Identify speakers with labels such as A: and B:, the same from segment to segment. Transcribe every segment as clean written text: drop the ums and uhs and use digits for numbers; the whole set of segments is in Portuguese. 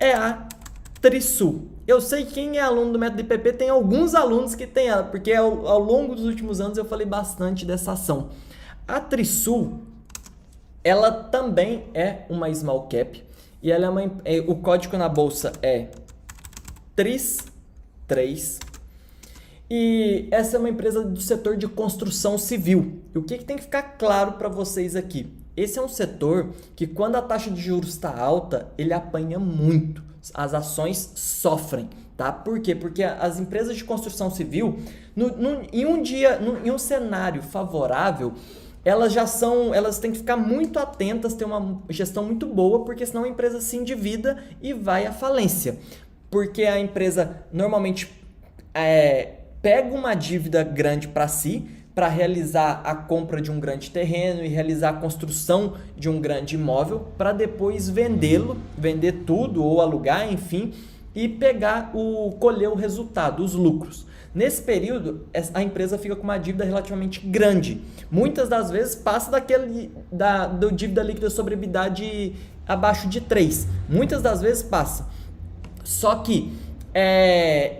A: é a Trisul. Eu sei que quem é aluno do método IPP tem alguns alunos que tem ela, porque ao longo dos últimos anos eu falei bastante dessa ação. A Trisul, ela também é uma small cap e ela o código na bolsa é TRIS3 e essa é uma empresa do setor de construção civil. E o que tem que ficar claro para vocês aqui? Esse é um setor que quando a taxa de juros está alta, ele apanha muito. As ações sofrem, tá? Por quê? Porque as empresas de construção civil, em um cenário favorável, elas têm que ficar muito atentas, ter uma gestão muito boa, porque senão a empresa se endivida e vai à falência. Porque a empresa normalmente pega uma dívida grande para si, para realizar a compra de um grande terreno e realizar a construção de um grande imóvel, para depois vendê-lo, vender tudo ou alugar, enfim, e colher o resultado, os lucros. Nesse período, a empresa fica com uma dívida relativamente grande. Muitas das vezes passa do dívida líquida sobre EBITDA abaixo de 3. Muitas das vezes passa. Só que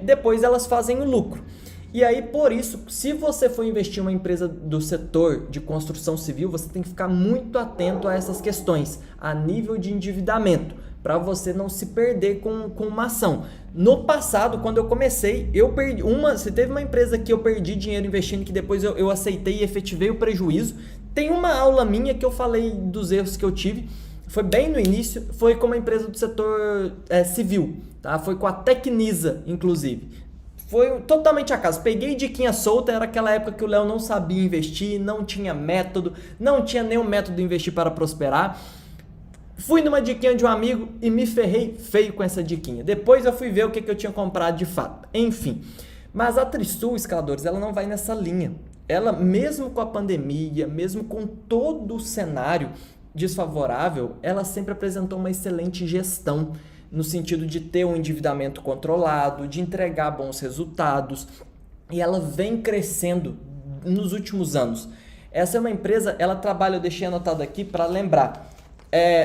A: depois elas fazem o lucro. E aí, por isso, se você for investir em uma empresa do setor de construção civil, você tem que ficar muito atento a essas questões, a nível de endividamento, para você não se perder com uma ação. No passado, quando eu comecei, eu perdi se teve uma empresa que eu perdi dinheiro investindo, que depois eu aceitei e efetivei o prejuízo. Tem uma aula minha que eu falei dos erros que eu tive, foi bem no início, foi com uma empresa do setor civil, tá? Foi com a Tecnisa, inclusive. Foi totalmente acaso. Peguei diquinha solta, era aquela época que o Léo não sabia investir, não tinha método, não tinha nenhum método de investir para prosperar. Fui numa diquinha de um amigo e me ferrei feio com essa diquinha. Depois eu fui ver o que eu tinha comprado de fato. Enfim, mas a Trisul, escaladores, ela não vai nessa linha. Ela, mesmo com a pandemia, mesmo com todo o cenário desfavorável, ela sempre apresentou uma excelente gestão, no sentido de ter um endividamento controlado, de entregar bons resultados, e ela vem crescendo nos últimos anos. Essa é uma empresa, ela trabalha, eu deixei anotado aqui para lembrar,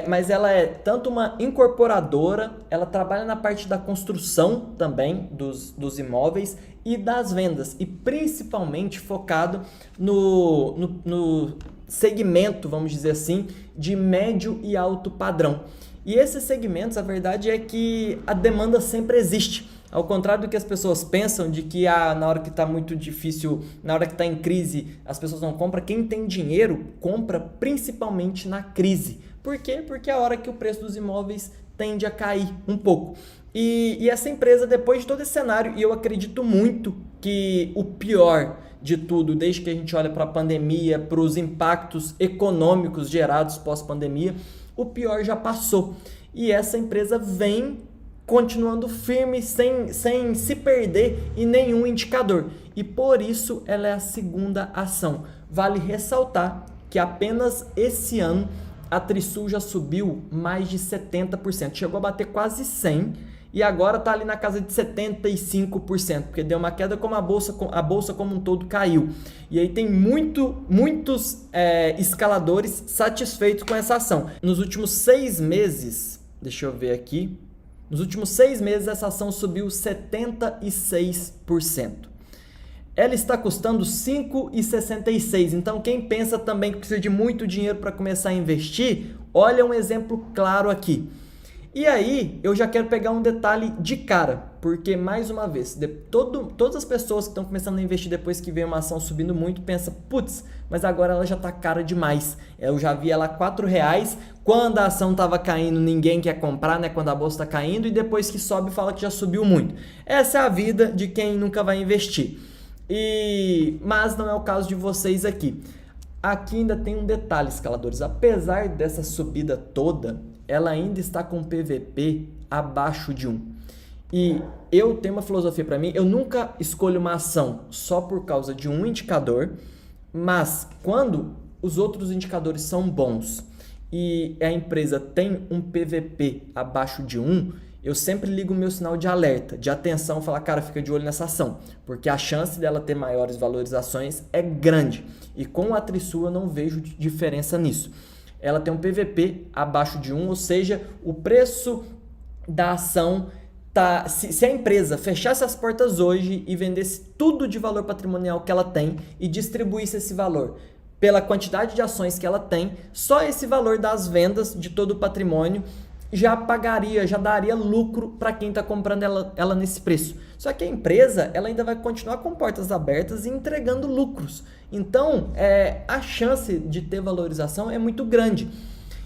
A: mas ela é tanto uma incorporadora, ela trabalha na parte da construção também dos imóveis e das vendas, e principalmente focado no segmento, vamos dizer assim, de médio e alto padrão. E esses segmentos, a verdade é que a demanda sempre existe. Ao contrário do que as pessoas pensam, de que na hora que está muito difícil, na hora que está em crise, as pessoas não compram. Quem tem dinheiro, compra principalmente na crise. Por quê? Porque é a hora que o preço dos imóveis tende a cair um pouco. E essa empresa, depois de todo esse cenário, e eu acredito muito que o pior de tudo, desde que a gente olha para a pandemia, para os impactos econômicos gerados pós-pandemia, o pior já passou. E essa empresa vem continuando firme, sem se perder em nenhum indicador. E por isso ela é a segunda ação. Vale ressaltar que apenas esse ano a Trisul já subiu mais de 70%. Chegou a bater quase 100% e agora está ali na casa de 75%, porque deu uma queda como a bolsa como um todo caiu. E aí tem muitos escaladores satisfeitos com essa ação. Nos últimos 6 meses, deixa eu ver aqui, nos últimos 6 meses essa ação subiu 76%. Ela está custando R$ 5,66. Então quem pensa também que precisa de muito dinheiro para começar a investir, olha um exemplo claro aqui. E aí, eu já quero pegar um detalhe de cara, porque, mais uma vez, todas as pessoas que estão começando a investir depois que vem uma ação subindo muito, pensam, putz, mas agora ela já está cara demais. Eu já vi ela a R$4, quando a ação estava caindo, ninguém quer comprar, né? Quando a bolsa está caindo, e depois que sobe, fala que já subiu muito. Essa é a vida de quem nunca vai investir. Mas não é o caso de vocês aqui. Aqui ainda tem um detalhe, escaladores. Apesar dessa subida toda, ela ainda está com PVP abaixo de 1. E eu tenho uma filosofia para mim, eu nunca escolho uma ação só por causa de um indicador, mas quando os outros indicadores são bons e a empresa tem um PVP abaixo de 1, eu sempre ligo o meu sinal de alerta, de atenção, falar, cara, fica de olho nessa ação, porque a chance dela ter maiores valorizações é grande. E com a Trisul eu não vejo diferença nisso. Ela tem um PVP abaixo de 1, ou seja, o preço da ação tá, se a empresa fechasse as portas hoje e vendesse tudo de valor patrimonial que ela tem e distribuísse esse valor pela quantidade de ações que ela tem, só esse valor das vendas de todo o patrimônio já pagaria, já daria lucro para quem está comprando ela nesse preço. Só que a empresa ela ainda vai continuar com portas abertas e entregando lucros. Então, a chance de ter valorização é muito grande.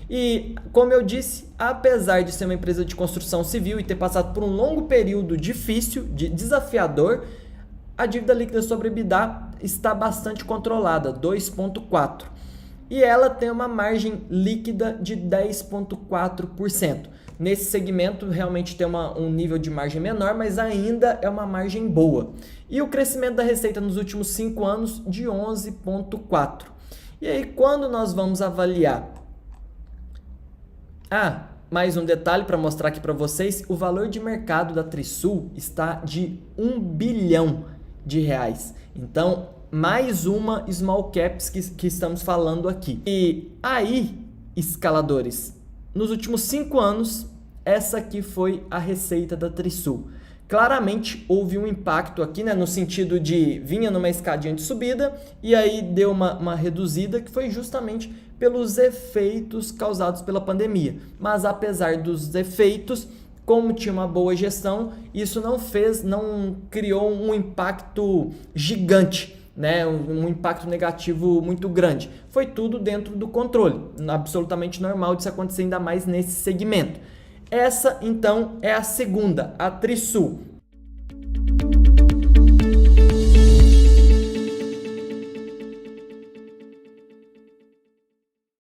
A: E, como eu disse, apesar de ser uma empresa de construção civil e ter passado por um longo período difícil, desafiador, a dívida líquida sobre EBITDA está bastante controlada, 2,4%. E ela tem uma margem líquida de 10,4%. Nesse segmento, realmente tem um nível de margem menor, mas ainda é uma margem boa. E o crescimento da receita nos últimos 5 anos de 11,4%. E aí, quando nós vamos avaliar... mais um detalhe para mostrar aqui para vocês, o valor de mercado da Trisul está de R$1 bilhão. Então, mais uma small caps que estamos falando aqui. E aí, escaladores, nos últimos 5 anos, essa aqui foi a receita da Trisul. Claramente houve um impacto aqui, né, no sentido de vinha numa escadinha de subida e aí deu uma reduzida, que foi justamente pelos efeitos causados pela pandemia. Mas apesar dos efeitos, como tinha uma boa gestão, isso não criou um impacto gigante, né? Um impacto negativo muito grande. Foi tudo dentro do controle, absolutamente normal de se acontecer, ainda mais nesse segmento. Essa, então, é a segunda, a Trisul.